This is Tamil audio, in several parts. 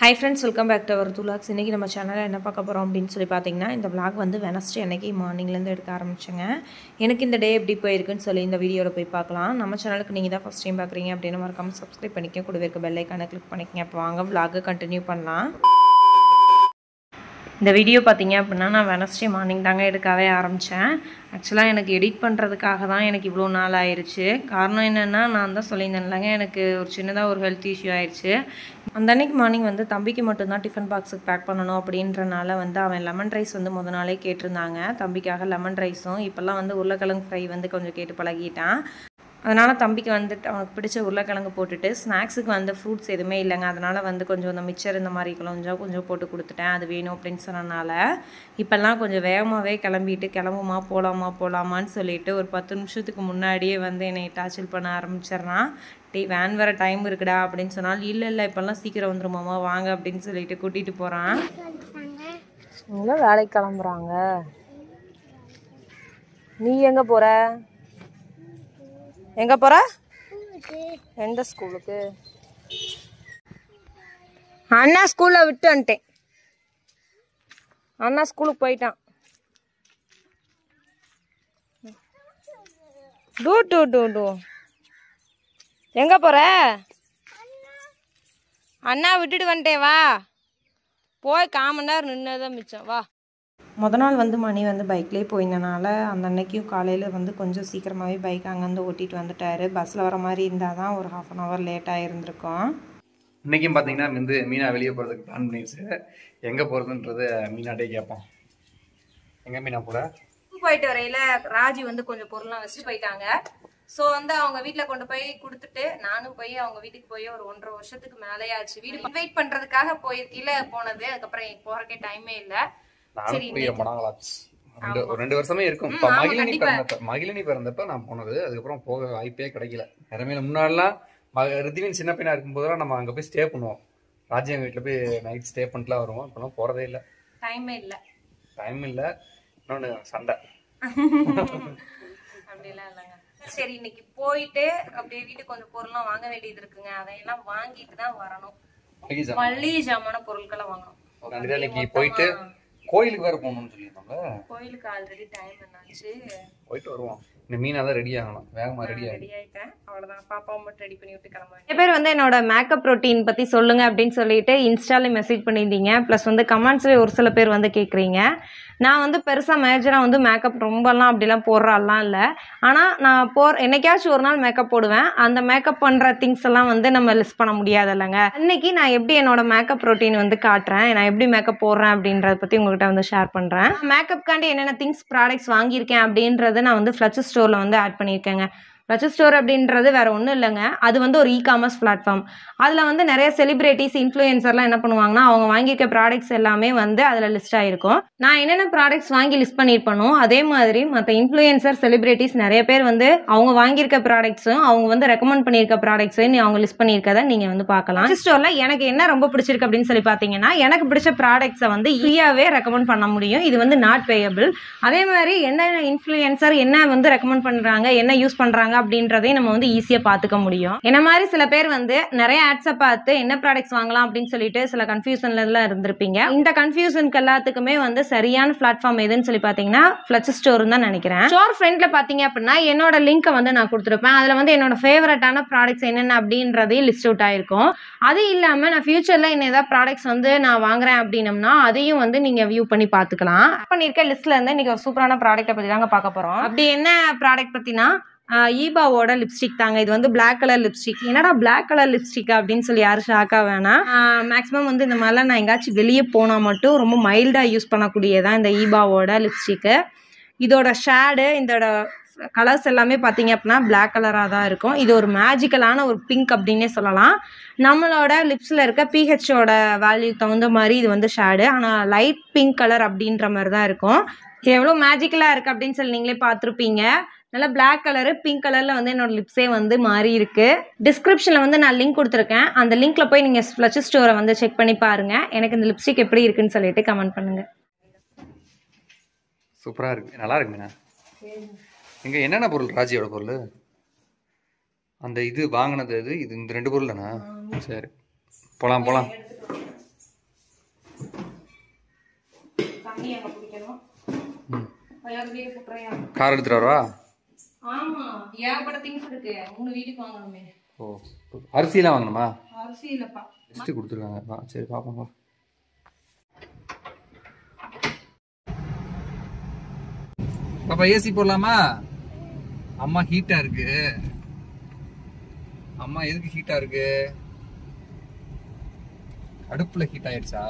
Hi friends, welcome back to our vlogs. இன்னைக்கு நம்ம சேனல்ல என்ன பார்க்க போறோம் அப்படினு சொல்லி பாத்தீங்கன்னா இந்த vlog வந்து வெனஸ்டே அன்னைக்கு மார்னிங்ல இருந்து எடுக்க ஆரம்பிச்சேங்க. எனக்கு இந்த டே எப்படி போயிருக்குன்னு சொல்லி இந்த வீடியோல போய் பார்க்கலாம். நம்ம சேனலுக்கு நீங்க தான் ஃபர்ஸ்ட் டைம் பார்க்கறீங்க அப்படினா மறக்காம Subscribe பண்ணிக்கங்க. கூடவே இருக்க பெல் ஐகானை கிளிக் பண்ணிக்கங்க. அப்ப வாங்க vlog கண்டினியூ பண்ணலாம். இந்த வீடியோ பாத்தீங்க அப்படினா நான் வெனஸ்டே மார்னிங் தாங்க எடுக்கவே ஆரம்பிச்சேன். ஆக்சுவலா எனக்கு எடிட் பண்றதுக்காக தான் எனக்கு இவ்ளோ நாள் ஆயிருச்சு. காரணம் என்னன்னா நான் தான் சொல்லியிருந்தேன்லங்க எனக்கு ஒரு சின்னதா ஒரு ஹெல்த் இஷ்யூ ஆயிருச்சு. அந்த அன்னைக்கு மார்னிங் வந்து தம்பிக்கு மட்டும் தான் டிஃபன் பாக்ஸுக்கு பேக் பண்ணனும் அப்படின்றனால வந்து அவன் லெமன் ரைஸ் வந்து முத நாளே கேட்டிருந்தாங்க. தம்பிக்காக லெமன் ரைஸும் இப்போலாம் வந்து உருளைக்கிழங்கு ஃப்ரை வந்து கொஞ்சம் கேட்டு பழகிட்டான். அதனால தம்பிக்கு வந்து அவனுக்கு பிடிச்ச உருளைக்கிழங்கு போட்டுட்டு ஸ்நாக்ஸுக்கு வந்து ஃப்ரூட்ஸ் எதுவுமே இல்லைங்க. அதனால வந்து கொஞ்சம் இந்த மிக்சர் இந்த மாதிரி கொஞ்சம் போட்டு கொடுத்துட்டேன். அது வேணும் அப்படின்னு சொன்னனால இப்போல்லாம் கொஞ்சம் வேகமாகவே கிளம்பிட்டு கிளம்புமா போகலாமான்னு சொல்லிட்டு ஒரு 10 நிமிஷத்துக்கு முன்னாடியே வந்து என்னை டார்ச்சர் பண்ண ஆரம்பிச்சிடுறான். வேன் வர டைம் இருக்குடா அப்படின்னு சொன்னால் இல்லை இப்போல்லாம் சீக்கிரம் வந்துருமாமா வாங்க அப்படின்னு சொல்லிட்டு கூட்டிகிட்டு போகிறான். வேலைக்கு கிளம்புறாங்க. நீ எங்கே போகிற? எங்க போற? எந்த ஸ்கூலுக்கு? அண்ணா ஸ்கூல்ல விட்டு வந்துட்டேன். அண்ணா ஸ்கூலுக்கு போயிட்டான். டூ எங்க போற? அண்ணா விட்டுட்டு வந்துட்டேன் வா. போய் 1/4 மணி நேரம் நின்னதான் மிச்சம் வா. முத நாள் வந்து மணி வந்து பைக்லேயே போயிருந்தனால அந்த அன்னைக்கும் காலையில் வந்து கொஞ்சம் சீக்கிரமாகவே பைக் அங்கேருந்து ஓட்டிகிட்டு வந்துட்டார். பஸ்ஸில் வர மாதிரி இருந்தால் தான் ஒரு 1/2 hour லேட்டாக இருந்திருக்கும். இன்றைக்கும் பார்த்தீங்கன்னா வந்து மீனா வெளியே போகிறதுக்கு பிளான் பண்ணிடுச்சு. எங்கே போகிறதுன்றது மீனாட்டே கேட்போம். எங்கே மீனா போட போயிட்டு வரையில ராஜி வந்து கொஞ்சம் பொருள்லாம் வச்சுட்டு போயிட்டாங்க. ஸோ வந்து அவங்க வீட்டில் கொண்டு போய் கொடுத்துட்டு நானும் போய் அவங்க வீட்டுக்கு போய் ஒரு 1.5 வருஷத்துக்கு மேலே ஆச்சு. வீடு வெயிட் பண்ணுறதுக்காக கீழே போனது. அதுக்கப்புறம் போகிறக்கே டைமே இல்லை. ஒரு 2 வருஷமே இருக்கும். மகிழினி பிறந்தப்ப நான் போனது. அதுக்கப்புறம் போக வாய்ப்பே கிடைக்கல. நிறமையில முன்னாடிலாம் ரித்திவின் சின்ன பையனா இருக்கும்போதெல்லாம் நம்ம அங்க போய் ஸ்டே பண்ணுவோம். ராஜ்யம் வீட்டுல போய் நைட் ஸ்டே பண்ணிட்டுலாம் வருவோம். இப்பெல்லாம் போறதே இல்லை. டைம் இல்லை. இன்னொன்னு சண்டை அப்படிலாம் இல்லைங்க. சரி இன்னைக்கு போயிட்டு அப்படியே வீட்டுக்கு கொஞ்சம் பொருள்லாம் வாங்க வேண்டியது இருக்குங்க. அதையெல்லாம் வாங்கிட்டு தான் வரணும். மளிகை ஜாமான பொருட்களை வாங்கணும். போயிட்டு கோயிலுக்கு வேற போகணும்னு சொல்லியிருந்தாங்க. கோயிலுக்கு ஆல்ரெடி டைம் என்னாச்சு. போயிட்டு வருவோம். இந்த மீனா தான் ரெடி ஆகணும். வேகமா ரெடி ஆயிட்டேன். அவ்வளவுதான். பாப்பாவை மட்டும் ரெடி பண்ணி விட்டு கிளம்புவேன். நிறைய பேர் வந்து என்னோட மேக்கப் ரொட்டீன் பத்தி சொல்லுங்க அப்படின்னு சொல்லிட்டு இன்ஸ்டால மெசேஜ் பண்ணியிருந்தீங்க. பிளஸ் வந்து கமெண்ட்ஸ்ல ஒரு சில பேர் வந்து கேட்குறீங்க. நான் வந்து பெருசா மேஜரா வந்து மேக்கப் ரொம்பலாம் அப்படிலாம் போடுறாலாம் இல்லை. ஆனால் நான் என்னைக்காச்சும் ஒரு நாள் மேக்கப் போடுவேன். அந்த மேக்கப் பண்ணுற திங்ஸ் எல்லாம் வந்து நம்ம லிஸ்ட் பண்ண முடியாது இல்லைங்க. அன்னைக்கு நான் எப்படி என்னோட மேக்கப் ரொட்டீன் வந்து காட்டுறேன். நான் எப்படி மேக்கப் போடுறேன் அப்படின்றத பற்றி உங்கள்கிட்ட வந்து ஷேர் பண்ணுறேன். மேக்கப்காண்டி என்னென்ன திங்ஸ் ப்ராடக்ட்ஸ் வாங்கியிருக்கேன் அப்படின்றத நான் வந்து ஃப்ளச்சர் ஸ்டோரில் வந்து ஆட் பண்ணியிருக்கேங்க. ஃப்ளச்சர் ஸ்டோர் அப்படின்றது வேற ஒன்றும் இல்லைங்க. அது வந்து ஒரு இ-காமர்ஸ் பிளாட்ஃபார்ம். அதில் வந்து நிறைய செலிபிரிட்டிஸ் இன்ஃப்ளூயன்சர்லாம் என்ன பண்ணுவாங்கன்னா அவங்க வாங்கியிருக்க ப்ராடக்ட்ஸ் எல்லாமே வந்து அதில் லிஸ்ட் ஆகிருக்கும். நான் என்னென்ன ப்ராடக்ட்ஸ் வாங்கி லிஸ்ட் பண்ணியிருப்பனோ அதே மாதிரி மற்ற இன்ஃப்ளூயன்சர் செலிபிரிட்டிஸ் நிறைய பேர் வந்து அவங்க வாங்கியிருக்க ப்ராடக்ட்ஸும் அவங்க வந்து ரெக்கமெண்ட் பண்ணியிருக்க ப்ராடக்ட்ஸையும் அவங்க லிஸ்ட் பண்ணியிருக்கதை நீங்கள் வந்து பார்க்கலாம். ஃப்ளச்சர் ஸ்டோரில் எனக்கு என்ன ரொம்ப பிடிச்சிருக்கு அப்படின்னு சொல்லி பார்த்தீங்கன்னா எனக்கு பிடிச்ச ப்ராடக்ட்ஸை வந்து ஈஸியாகவே ரெக்கமெண்ட் பண்ண முடியும். இது வந்து நாட் பேயபிள். அதே மாதிரி என்ன இன்ஃப்ளூயன்சர் என்ன வந்து ரெக்கமெண்ட் பண்ணுறாங்க என்ன யூஸ் பண்ணுறாங்க அப்படின்றதையும் நம்ம வந்து ஈஸியா பாத்துக்க முடியும். என்ன மாதிரி சில பேர் வந்து நிறைய ஆட்ஸை பார்த்து என்ன ப்ராடக்ட்ஸ் வாங்கலாம் அப்படின்னு சொல்லிட்டு சில கன்ஃபியூஷன்ல எல்லாம் இருந்திருப்பீங்க. இந்த கன்ஃபியூஷனுக்கு எல்லாத்துக்குமே வந்து சரியான பிளாட்ஃபார்ம் எதுன்னு சொல்லி பாத்தீங்கன்னா ஃப்ளச்சர் ஸ்டோர் தான் நினைக்கிறேன். ஸ்டோர் ஃப்ரண்ட்ல பாத்தீங்க அப்படின்னா என்னோட லிங்கை வந்து நான் கொடுத்துருப்பேன். அதுல வந்து என்னோட ஃபேவரட்டான ப்ராடக்ட்ஸ் என்னென்ன அப்படின்றதையும் லிஸ்ட் அவுட் ஆயிருக்கும். அது இல்லாம நான் ஃபியூச்சர்ல என்ன ஏதாவது ப்ராடக்ட்ஸ் வந்து நான் வாங்குறேன் அப்படின்னம்னா அதையும் வந்து நீங்க வியூ பண்ணி பாத்துக்கலாம். பண்ணிருக்க லிஸ்ட்ல இருந்து இன்னைக்கு ஒரு சூப்பரான ப்ராடக்ட்டை பத்தி தாங்க பார்க்க போறோம். அப்படி என்ன ப்ராடக்ட் பத்தினா ஈபாவோட லிப்ஸ்டிக் தாங்க. இது வந்து பிளாக் கலர் லிப்ஸ்டிக். என்னடா பிளாக் கலர் லிப்ஸ்டிக் அப்படின்னு சொல்லி யாரும் ஷாக்கா வேணாம். மேக்ஸிமம் வந்து இந்த மாதிரிலாம் நான் எங்காச்சும் வெளியே போனால் மட்டும் ரொம்ப மைல்டாக யூஸ் பண்ணக்கூடியதான் இந்த ஈபாவோட லிப்ஸ்டிக்கு. இதோட ஷேடு இதோட கலர்ஸ் எல்லாமே பார்த்தீங்க அப்படின்னா பிளாக் கலராக தான் இருக்கும். இது ஒரு மேஜிக்கலான ஒரு பிங்க் அப்படின்னே சொல்லலாம். நம்மளோட லிப்ஸில் இருக்க பிஹெச்சோட வேல்யூ தகுந்த மாதிரி இது வந்து ஷேடு. ஆனால் லைட் பிங்க் கலர் அப்படின்ற மாதிரி தான் இருக்கும். எவ்வளோ மேஜிக்கலாக இருக்குது அப்படின்னு சொல்லி நீங்களே பார்த்துருப்பீங்க. நல்லா பிளாக் கலரு பிங்க் கலரில் வந்து என்னோட லிப்ஸே வந்து மாறி இருக்கு. டிஸ்கிரிப்ஷனில் வந்து நான் லிங்க் கொடுத்துருக்கேன். அந்த லிங்க்ல போய் நீங்கள் ஃப்ளச்சர் ஸ்டோரை வந்து செக் பண்ணி பாருங்க. எனக்கு இந்த லிப்ஸ்டிக் எப்படி இருக்குன்னு சொல்லிட்டு கமெண்ட் பண்ணுங்க. சூப்பராக இருக்கு. நல்லா இருக்கு மீனா. இங்கே என்னென்ன பொருள்? ராஜியோட பொருள் அந்த இது வாங்கினது இது இந்த 2 பொருள் தானே? சரி போகலாம். கார் எடுத்துட்டு வரவா? ஆமா, ஏகப்பட்ட திங்ஸ் இருக்கு. 3 வீட்டுக்கு வாங்கணுமே. ஓ, அரிசிலாம் வாங்கணுமா? அரிசி இல்லப்பா, லிஸ்ட் கொடுத்துருக்காங்க. சரி பாப்போம். பாப்பா ஏசி போடலாமா? அம்மா ஹீட்டா இருக்கு. அம்மா எதுக்கு ஹீட்டா இருக்கு? அடுப்புல ஹீட் ஆயிடுச்சா?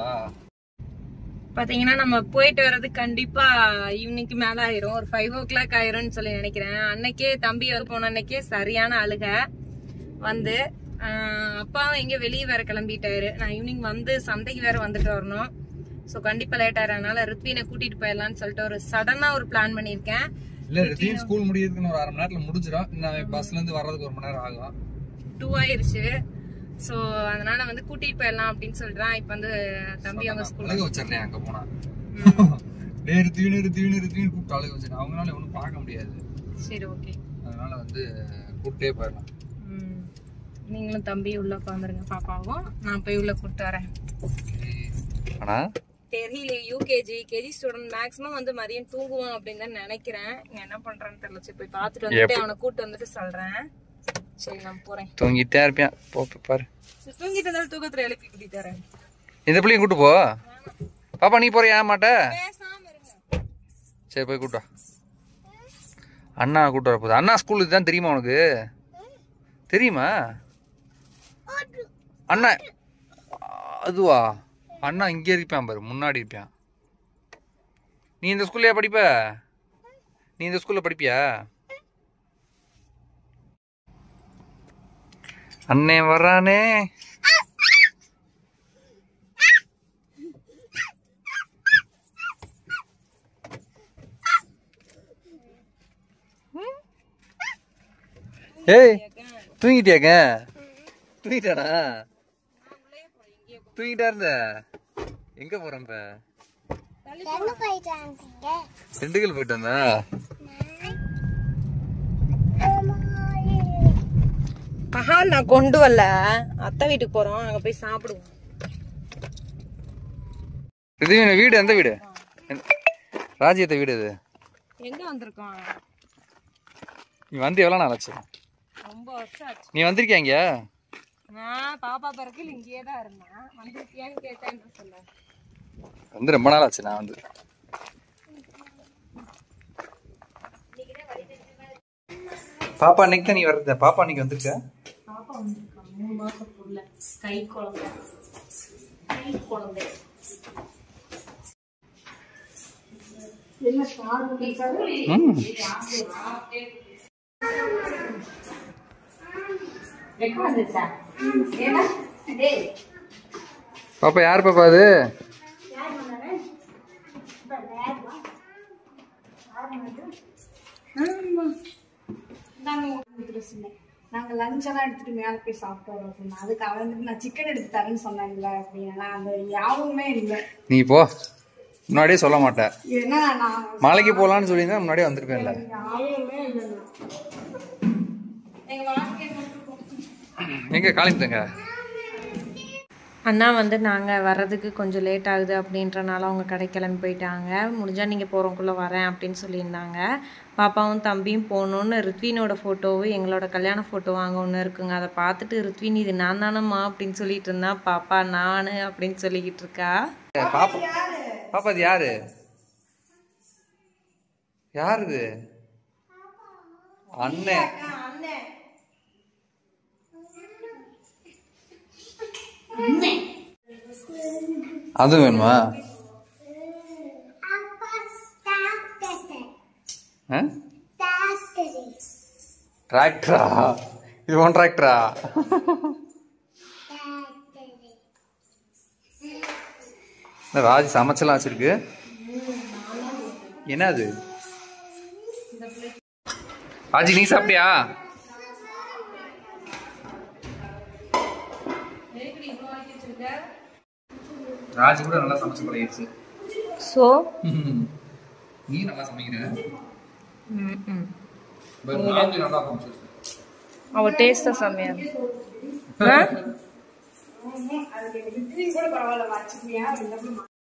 பாத்தீங்கன்னா நம்ம போயிட்டு வர்றது கண்டிப்பா ஈவினிங்க்கு மேல ஆயிரும். ஒரு 5 o'clock ஆயிரும்னு சொல்லி நினைக்கிறேன். அன்னைக்கே தம்பி போன அன்னைக்கே சரியான அழுக வந்து, அப்பாவும் எங்க வெளியே வேற கிளம்பிட்டாரு. நான் ஈவினிங் வந்து சந்தைக்கு வேற வந்துட்டு வரணும். சோ கண்டிப்பா லேட் ஆயிரனால ரித்வினை கூட்டிட்டு போயிடலாம்னு சொல்லிட்டு ஒரு சடனா ஒரு பிளான் பண்ணிருக்கேன். இல்ல, ரித்வின் ஸ்கூல் முடியறதுக்கு ஒரு 1/2 மணி நேரத்துல முடிஞ்சிடும். நான் பஸ்ல இருந்து வர்றதுக்கு 1 மணி நேரம் ஆகும். 2 ஆயிருச்சு. சோ அதனால வந்து கூட்டிட்டு போயிடலாம் அப்படின்னு சொல்லிட்டு இப்ப வந்து தம்பி அவங்க ஸ்கூல் அழக வச்சிருந்தேன். அங்க போனா ரித்வின் கூப்பிட்டு அழக வச்சிருக்கேன். அவங்களால ஒன்னும் பார்க்க முடியாது. சரி, ஓகே. அதனால வந்து கூப்பிட்டே போயிடலாம். நீங்களும் தம்பி உள்ள உட்காந்துருங்க, பாப்பாவும் நான் போய் உள்ள கூப்பிட்டு வரேன். ஆனா தெரியல, யூகேஜி கேஜி ஸ்டூடெண்ட் மேக்ஸிமம் வந்து மதியம் தூங்குவான் அப்படின்னு தான் நினைக்கிறேன். என்ன பண்றான்னு தெரியல. சரி போய் பாத்துட்டு வந்துட்டு அவனை கூப்பிட்டு வந்துட்டு சொல்றேன். சரி நான் போறேன். தூங்கிட்டே இருப்பேன். பாரு, தூங்கிட்டு இருந்தாலும் தூக்கத்துல எழுப்பி கூட்டிட்டு வரேன். இந்த பிள்ளையும் கூட்டு போ. பாப்பா நீ போறியா? மாட்ட. பேசாம இருங்க. சரி போய் கூட்டா. அண்ணா கூட்டு வர போகுது. அண்ணா ஸ்கூல் இதுதான் தெரியுமா உனக்கு? தெரியுமா? அண்ணா அதுவா? அண்ணா இங்கே இருப்பான் பாரு, முன்னாடி இருப்பான். நீ இந்த ஸ்கூல்லையா படிப்ப? நீ இந்த ஸ்கூல்ல படிப்பியா? அண்ணே வர்றானே. ஏய், தூங்கிட்டியாங்க? தூங்கிட்டானா? தூங்கிட்டா இருந்த? எங்க போறேன் இப்ப? திண்டுக்கல் போயிட்டு வந்தா? பஹால் நான் கொண்டு வரல, அத்தை வீட்டுக்கு போறோம், அங்க போய் சாப்பிடுவோம். இது வீடு எந்த வீடு? ராஜ்யத்தை வீடு இது. எங்க வந்திருக்கோம்? நீ வந்து எவ்வளவு நாள் ஆச்சு? ரொம்ப வருஷம் ஆச்சு. நீ வந்திருக்கியா இங்க? நான் பாப்பா பிறகு இங்கேயே தான் இருந்தேன். வந்திருக்கியான்னு கேட்டேன்னு சொல்ல. வந்து ரொம்ப நாள் ஆச்சு நான் வந்து. பாப்பா அன்னைக்கு தான் நீ வர்ற. பாப்பா அன்னைக்கு வந்திருக்க? பாப்பா வந்திருக்கா 3 மாசத்துக்குள்ள. கை குழந்தை. பாப்பா யார் பாப்பா அது? நாங்க லஞ்ச் எல்லாம் எடுத்துட்டு மேல போய் சாப்பிட்டு வரோம் சொன்னா, அதுக்கு அவன் வந்துட்டு நான் சிக்கன் எடுத்து தரேன்னு சொன்னாங்கல்ல அப்படின்னா அந்த யாருமே இல்லை. நீ போ, முன்னாடியே சொல்ல மாட்டேன். ஏன்னா நான் மலைக்கு போலான்னு சொல்லியிருந்தா முன்னாடியே வந்திருப்பேன்ல. யாருமே இல்லை. எங்க காலிமுத்தங்க அண்ணா வந்து நாங்கள் வர்றதுக்கு கொஞ்சம் லேட் ஆகுது அப்படின்றனால அவங்க கடை கிளம்பி போயிட்டாங்க. முடிஞ்சால் நீங்கள் போகிறவங்குள்ளே வரேன் அப்படின்னு சொல்லியிருந்தாங்க. பாப்பாவும் தம்பியும் போகணுன்னு ரித்வினோட ஃபோட்டோவும் எங்களோட கல்யாண ஃபோட்டோ வாங்க ஒன்று இருக்குங்க. அதை பார்த்துட்டு ரித்வின் இது நான் தானம்மா அப்படின்னு சொல்லிட்டு இருந்தா, பாப்பா நான் அப்படின்னு சொல்லிக்கிட்டு இருக்கா. பாப்பா பாப்பா இது யாரு? யாரு? அண்ணன். அது வேணுமா? டிராக்டரா? இது ஒன் டிராக்டரா? ராஜ் சமைச்சலாம் வச்சிருக்கு. என்ன அது? ராஜி நீ சாப்பிட்டியா? ராஜ் கூட நல்லா சமைச்சு பழகிடுச்சு. ஸோ நீ நல்லா சமைக்கிற. நல்லா சமைச்சு அவள் டேஸ்ட்டாக செம்மையா. அதுக்கு கூட பரவாயில்ல வச்சுக்கியா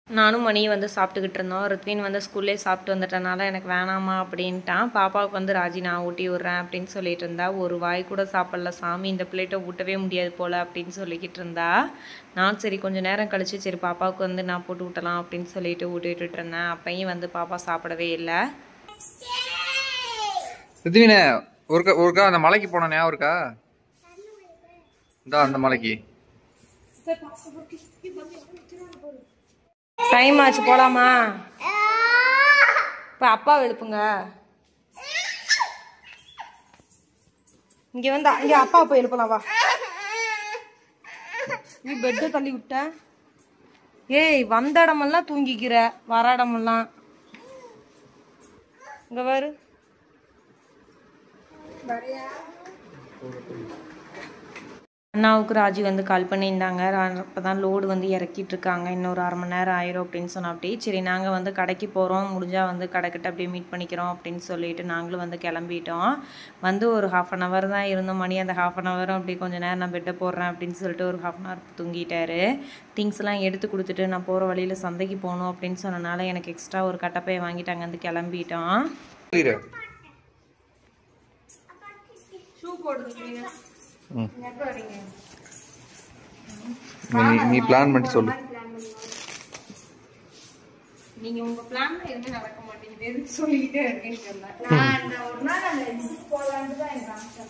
நானும் மணியும் வந்து சாப்பிட்டுக்கிட்டு இருந்தோம். ரித்வின் வந்து ஸ்கூல்லே சாப்பிட்டு வந்துட்டனால எனக்கு வேணாமா அப்படின்ட்டான். பாப்பாவுக்கு வந்து ராஜி நான் ஊட்டி விட்றேன் அப்படின்னு சொல்லிட்டு இருந்தா. ஒரு வாய் கூட சாப்பிடல. சாமி இந்த பிளேட்டை ஊட்டவே முடியாது போல் அப்படின்னு சொல்லிக்கிட்டு இருந்தா. நான் சரி கொஞ்சம் நேரம் கழிச்சு சரி பாப்பாவுக்கு வந்து நான் போட்டு விட்டலாம் அப்படின்னு சொல்லிட்டு ஊட்டி விட்டுட்டு இருந்தேன். அப்பையும் வந்து பாப்பா சாப்பிடவே இல்லை. ரித்வினே ஒருக்கா அந்த மலைக்கு போனேன் ஒருக்கா இந்த அந்த மலைக்கு டைம் ஆச்சு போலாமா? இப்போ அப்பா எழுப்புங்க. இங்கே வந்து இங்கே அப்பா போய் எழுப்பலாம் வா. நீ பெட்டை தள்ளி விட்ட. ஏய் வந்த இடமெல்லாம் தூங்கிக்கிற, வர இடமெல்லாம் இங்க பாரு. அண்ணாவுக்கு ராஜி வந்து கால் பண்ணியிருந்தாங்க. அப்போ தான் லோடு வந்து இறக்கிட்டு இருக்காங்க. இன்னொரு 1/2 மணி நேரம் ஆயிரும் அப்படின்னு சொன்ன. அப்படி சரி நாங்கள் வந்து கடைக்கு போகிறோம், முடிஞ்சால் வந்து கடைக்கிட்ட அப்படியே மீட் பண்ணிக்கிறோம் அப்படின்னு சொல்லிட்டு நாங்களும் வந்து கிளம்பிட்டோம். வந்து ஒரு 1/2 அன் ஹவர் தான் இருந்தோம். மணி அந்த 1/2 அன் ஹவரும் அப்படி கொஞ்சம் நேரம் நான் பெட்டை போடுறேன் அப்படின்னு சொல்லிட்டு ஒரு 1/2 அன் ஹவர் தூங்கிட்டாரு. திங்ஸ்லாம் எடுத்து கொடுத்துட்டு நான் போகிற வழியில் சந்தைக்கு போகணும் அப்படின்னு சொன்னனால எனக்கு எக்ஸ்ட்ரா ஒரு கட்டப்பையை வாங்கிட்டு அங்கேருந்து கிளம்பிட்டோம். ஷூ போடுறீங்க நீ பிளான் பண்ணி சொல்லு. நீங்க உங்க பிளான்ல எதுவுமே நடக்க மாட்டேங்குது, எதுக்கு சொல்லிக்கிட்டே இருக்கேன்னு தெரியல. நான் இந்த ஒரு நாள் அந்த இதுக்கு போகலான்னு தான் எனக்கு ஆசை.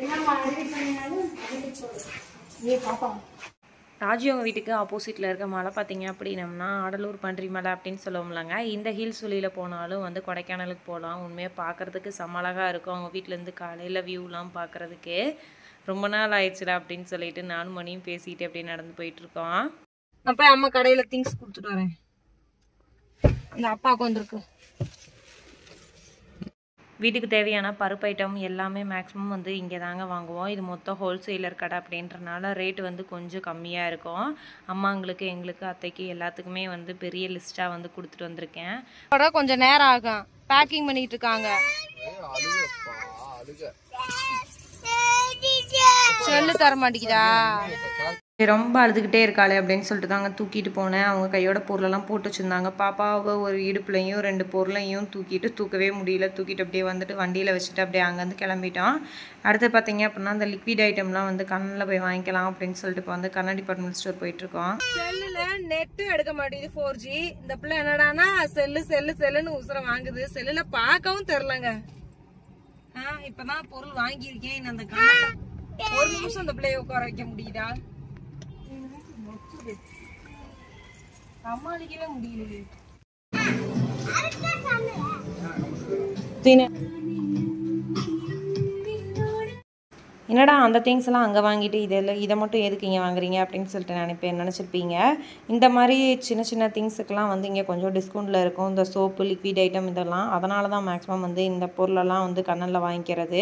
என்னம்மா ரெடி பண்ணினாலும் அதுக்கு சொல்லு. ஏ பாப்பா ராஜி அவங்க வீட்டுக்கு ஆப்போசிட்டில் இருக்க மலை பார்த்தீங்க அப்படின்னம்னா ஆடலூர் பன்றி மலை அப்படின்னு சொல்லுவோம்லங்க. இந்த ஹில்ஸ் வழியில் போனாலும் வந்து கொடைக்கானலுக்கு போகலாம். உண்மையாக பார்க்குறதுக்கு செம்மழகாக இருக்கும். அவங்க வீட்டிலேருந்து காலையில் வியூலாம் பார்க்குறதுக்கு. ரொம்ப நாள் ஆயிடுச்சுடா அப்படின்னு சொல்லிட்டு நானும் மணியும் பேசிட்டு அப்படியே நடந்து போயிட்டுருக்கோம். அப்போ அம்மா கடையில் திங்ஸ் கொடுத்துட்டு வரேன். இந்த அப்பாவுக்கு வந்துருக்கு. வீட்டுக்கு தேவையான பருப்பு ஐட்டம் எல்லாமே மேக்ஸிமம் வந்து இங்கே தாங்க வாங்குவோம். இது மொத்தம் ஹோல்சேலர் கடை அப்படின்றனால ரேட்டு வந்து கொஞ்சம் கம்மியாக இருக்கும். அம்மாங்களுக்கு எங்களுக்கு அத்தைக்கு எல்லாத்துக்குமே வந்து பெரிய லிஸ்ட்டாக வந்து கொடுத்துட்டு வந்திருக்கேன். கொஞ்சம் நேரம் ஆகும், பேக்கிங் பண்ணிட்டு இருக்காங்க. செல்லு தர மாட்டேங்குதா? ரொம்ப அழுதுகிட்டே இருக்காளே அப்படின்னு சொல்லிட்டு தாங்க தூக்கிட்டு போனேன். அவங்க கையோட பொருளெல்லாம் போட்டு வச்சுருந்தாங்க. பாப்பாவை ஒரு இடுப்புலையும் 2 பொருளையும் தூக்கவே முடியல. தூக்கிட்டு அப்படியே வந்துட்டு வண்டியில் வச்சுட்டு அப்படியே அங்கேருந்து கிளம்பிட்டோம். அடுத்து பார்த்தீங்க அப்படின்னா அந்த லிக்விட் ஐட்டம்லாம் வந்து கண்ணில் போய் வாங்கிக்கலாம் அப்படின்னு சொல்லிட்டு இப்போ வந்து கண்ணா டிபார்ட்மெண்ட் ஸ்டோர் போயிட்டுருக்கோம். செல்லில் நெட்டும் எடுக்க மாட்டேங்குது 4G. இந்த பிள்ளை என்னடானா செல்லுன்னு உசுரை வாங்குது. செல்லில் பார்க்கவும் தெரிலங்க. இப்போதான் பொருள் வாங்கியிருக்கேன். அந்த கண்ணில் ஒரு நிமிஷம் அந்த பிள்ளைய உட்கார வைக்க முடியுதா? சமாளிக்கவே முடியலையே. என்னடா அந்த திங்ஸ் எல்லாம் அங்கே வாங்கிட்டு இதை மட்டும் எதுக்கு இங்கே வாங்குறீங்க அப்படின்னு சொல்லிட்டு நினச்சிருப்பீங்க. இந்த மாதிரி சின்ன சின்ன திங்ஸுக்கெல்லாம் வந்து இங்கே கொஞ்சம் டிஸ்கவுண்ட்டில் இருக்கும். இந்த சோப்பு, லிக்விட் ஐட்டம் இதெல்லாம். அதனால தான் மேக்ஸிமம் வந்து இந்த பொருளெல்லாம் வந்து கண்ணில் வாங்கிக்கிறது.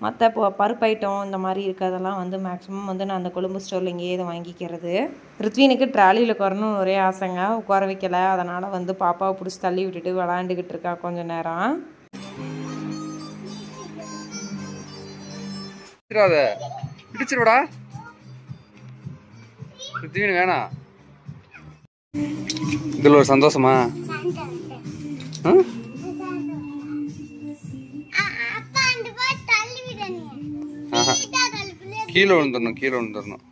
மற்ற பருப்பு ஐட்டம் இந்த மாதிரி இருக்கிறதெல்லாம் வந்து மேக்ஸிமம் வந்து நான் அந்த கொழும்பு ஸ்டோரில் இங்கேயே இதை வாங்கிக்கிறது. ரித்வினுக்கு ட்ராலியில் உட்காரணும் ஒரே ஆசைங்க, உட்கார வைக்கலை. அதனால் வந்து பாப்பாவை பிடிச்சி தள்ளி விட்டுட்டு விளாண்டுக்கிட்டு இருக்கா கொஞ்சம் நேரம். பிடிச்சிருடா ரித்வின் வேணாம். இதுல ஒரு சந்தோஷமா? கீழே விழுந்துடணும்.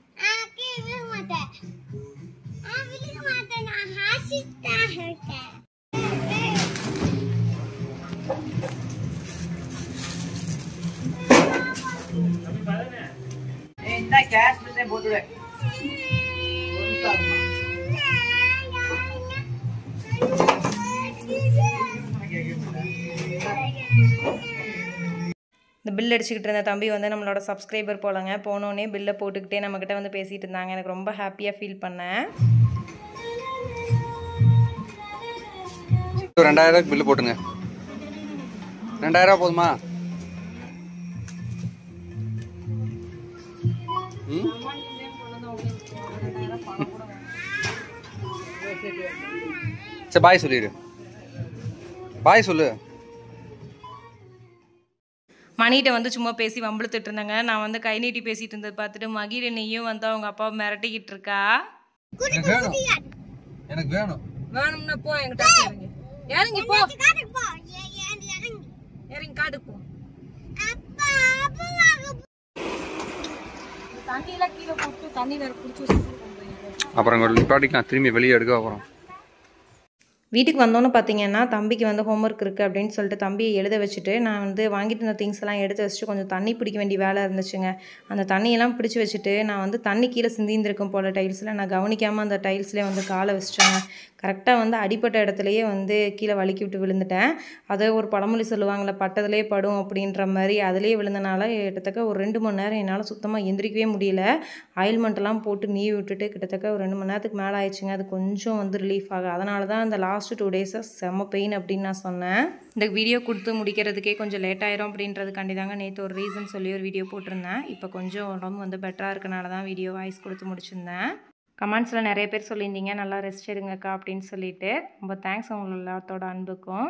இந்த பில் அடிச்சுக்கிட்டு இருந்த தம்பி வந்து நம்மளோட சப்ஸ்கிரைபர் போலங்க. போனோடனே பில்லை போட்டுக்கிட்டே நம்மக்கிட்ட வந்து பேசிகிட்டு இருந்தாங்க. எனக்கு ரொம்ப ஹாப்பியாக ஃபீல் பண்ணேன். 2000 பில்லு போட்டுங்க. 2000 போதுமா? சரி பாய் சொல்லிடு. பாய் சொல்லு. மணிகிட்ட வந்து சும்மா பேசி வம்பிழுத்துட்டு இருந்தாங்க. நான் வந்து கை நீட்டி பேசிட்டு இருந்தது பார்த்துட்டு மகிழினியும் வந்து அவங்க அப்பாவை மிரட்டிக்கிட்டு இருக்கா. எனக்கு வேணும் வேணும்னா போ என்கிட்ட இறங்கி போ இறங்கி காட்டுக்கு போ. தண்ணியெல்லாம் கீழே போட்டு தண்ணி வேற குடிச்சு அப்புறம் நிப்பாட்டிக்கலாம் திரும்பி வெளியே எடுக்க அப்புறம். வீட்டுக்கு வந்தோன்னு பார்த்தீங்கன்னா தம்பிக்கு வந்து ஹோம்ஒர்க் இருக்குது அப்படின்னு சொல்லிட்டு தம்பியை எழுத வச்சுட்டு நான் வந்து வாங்கிட்டு இருந்த திங்ஸ் எல்லாம் எடுத்து வச்சுட்டு கொஞ்சம் தண்ணி பிடிக்க வேண்டிய வேலை இருந்துச்சுங்க. அந்த தண்ணியெல்லாம் பிடிச்சி வச்சுட்டு நான் வந்து தண்ணி கீழே சிந்திருக்கும் போல் டைல்ஸில் நான் கவனிக்காமல் அந்த டைல்ஸ்லேயே வந்து காலை வச்சிட்டேங்க. கரெக்டாக வந்து அடிப்பட்ட இடத்துலையே வந்து கீழே வலிக்கி விட்டு விழுந்துட்டேன். அதை ஒரு பழமொழி சொல்லுவாங்கள்ல, பட்டதுலேயே படும் அப்படின்ற மாதிரி அதிலே விழுந்தனால கிட்டத்தட்ட ஒரு 2 மணி நேரம் என்னால் சுத்தமாக எந்திரிக்கவே முடியல. ஆயில்மெண்ட்டெல்லாம் போட்டு நீவி விட்டுட்டு கிட்டத்தட்ட ஒரு 2 மணி நேரத்துக்கு மேலே ஆயிடுச்சுங்க. அது கொஞ்சம் வந்து ரிலீஃப் ஆகும். அதனால தான் அந்த லாஸ்ட் 2 டேஸாக செம்ம பெயின் அப்படின்னு நான் சொன்னேன். இந்த வீடியோ கொடுத்து முடிக்கிறதுக்கே கொஞ்சம் லேட் ஆயிரும் அப்படின்றதுக்காண்டி தாங்க நேற்று ஒரு ரீசன் சொல்லி ஒரு வீடியோ போட்டிருந்தேன். இப்போ கொஞ்சம் உடம்பு வந்து பெட்டராக இருக்கனால தான் வீடியோ வாய்ஸ் கொடுத்து முடிச்சிருந்தேன். கமெண்ட்ஸில் நிறைய பேர் சொல்லியிருந்தீங்க நல்லா ரெஸ்ட் எடுங்கக்கா அப்படின்னு சொல்லிட்டு. ரொம்ப தேங்க்ஸ் உங்களோட எல்லாத்தோட அன்புக்கும்.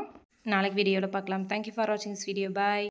நாளைக்கு வீடியோவில் பார்க்கலாம். தேங்க்யூ ஃபார் வாட்சிங் திஸ் வீடியோ. பாய்.